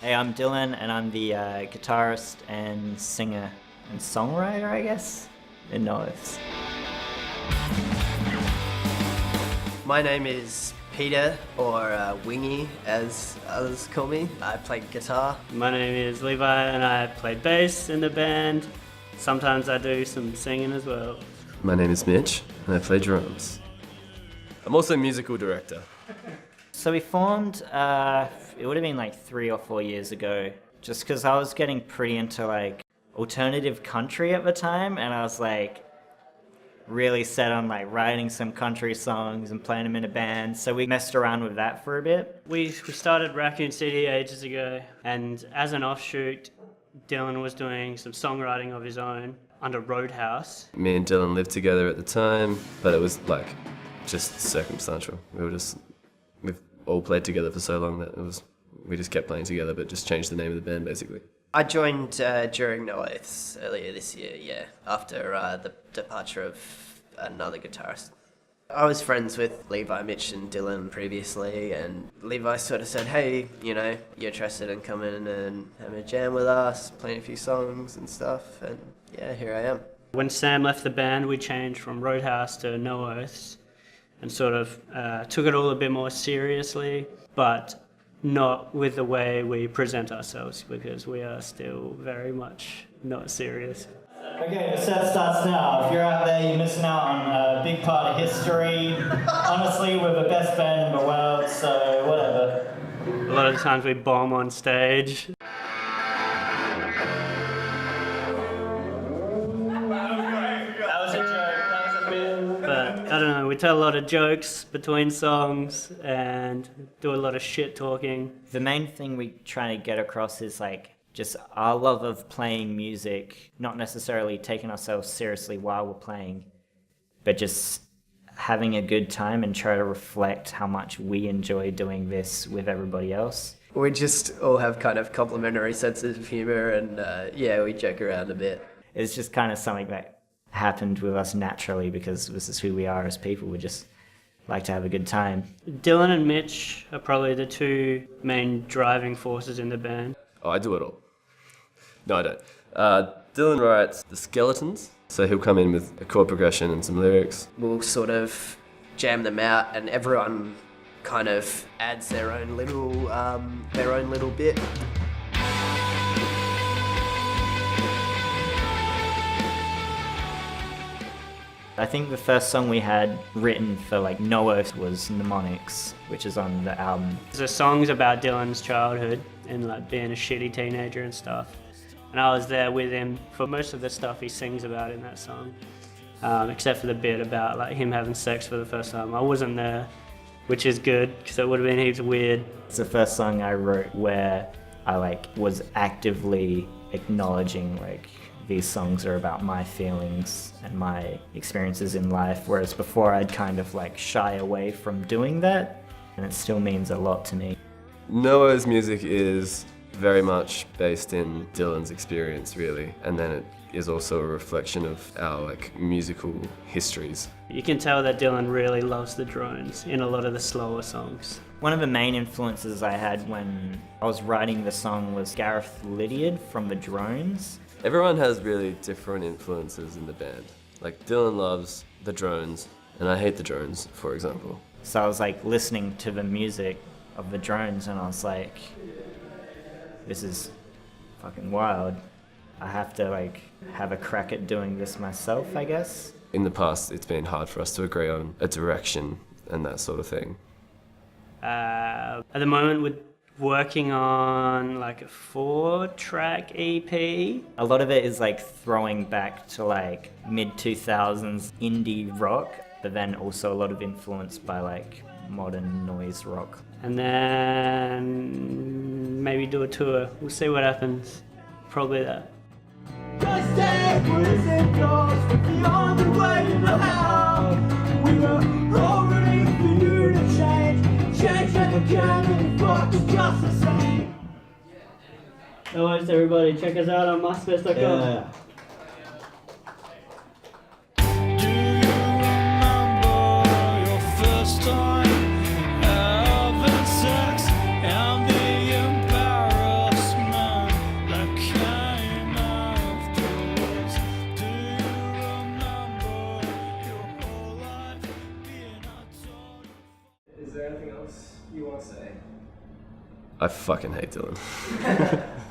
Hey, I'm Dylan, and I'm the guitarist and singer and songwriter, I guess, in Oaths. My name is Peter, or Wingy, as others call me. I play guitar. My name is Levi, and I play bass in the band. Sometimes I do some singing as well. My name is Mitch, and I play drums. I'm also a musical director. So we formed, it would have been like 3 or 4 years ago, just because I was getting pretty into like alternative country at the time, and I was like really set on like writing some country songs and playing them in a band. So we messed around with that for a bit. We started Raccoon City ages ago, and as an offshoot, Dylan was doing some songwriting of his own under Roadhouse. Me and Dylan lived together at the time, but it was like just circumstantial. We've all played together for so long that we just kept playing together, but just changed the name of the band basically. I joined during No Oaths earlier this year, after the departure of another guitarist. I was friends with Levi, Mitch and Dylan previously, and Levi sort of said, hey, you're interested in coming and having a jam with us, playing a few songs and stuff, and yeah, here I am. When Sam left the band, we changed from Roadhouse to No Oaths and sort of took it all a bit more seriously, but not with the way we present ourselves, because we are still very much not serious. Okay, the set starts now. If you're out there, you're missing out on a big part of history. Honestly, we're the best band in the world, so whatever. A lot of the times we bomb on stage. I don't know, we tell a lot of jokes between songs and do a lot of shit talking. The main thing we try to get across is like just our love of playing music, not necessarily taking ourselves seriously while we're playing, but just having a good time and try to reflect how much we enjoy doing this with everybody else. We just all have kind of complementary senses of humor, and we joke around a bit. It's just kind of something that happened with us naturally because this is who we are as people. We just like to have a good time. Dylan and Mitch are probably the two main driving forces in the band. Oh, I do it all. No, I don't. Dylan writes the skeletons, so he'll come in with a chord progression and some lyrics. We'll sort of jam them out, and everyone kind of adds their own little bit. I think the first song we had written for like No Oath was Mnemonics, which is on the album. The song's about Dylan's childhood and like being a shitty teenager and stuff. And I was there with him for most of the stuff he sings about in that song, except for the bit about like him having sex for the first time. I wasn't there, which is good because it would have been heaps weird. It's the first song I wrote where I like was actively acknowledging like these songs are about my feelings and my experiences in life, whereas before I'd kind of like shy away from doing that, and it still means a lot to me. Noah's music is very much based in Dylan's experience, really, and then it is also a reflection of our like musical histories. You can tell that Dylan really loves the drones in a lot of the slower songs. One of the main influences I had when I was writing the song was Gareth Lydiard from the Drones. Everyone has really different influences in the band. Like Dylan loves the Drones, and I hate the Drones, for example. So I was like listening to the music of the Drones, and I was like, this is fucking wild. I have to like have a crack at doing this myself, I guess. In the past, it's been hard for us to agree on a direction and that sort of thing. At the moment, we're working on like a 4-track EP. A lot of it is like throwing back to like mid-2000s indie rock, but then also a lot of influence by like modern noise rock. And then maybe do a tour. We'll see what happens. Probably that. Just take what is in yours, with the only way you know how. We were all ready for you to change like a can and fuck is just the same. No worries, everybody. Check us out on MySpace.com. Yeah. Time having sex and the embarrassment. Is there anything else you want to say? I fucking hate Dylan.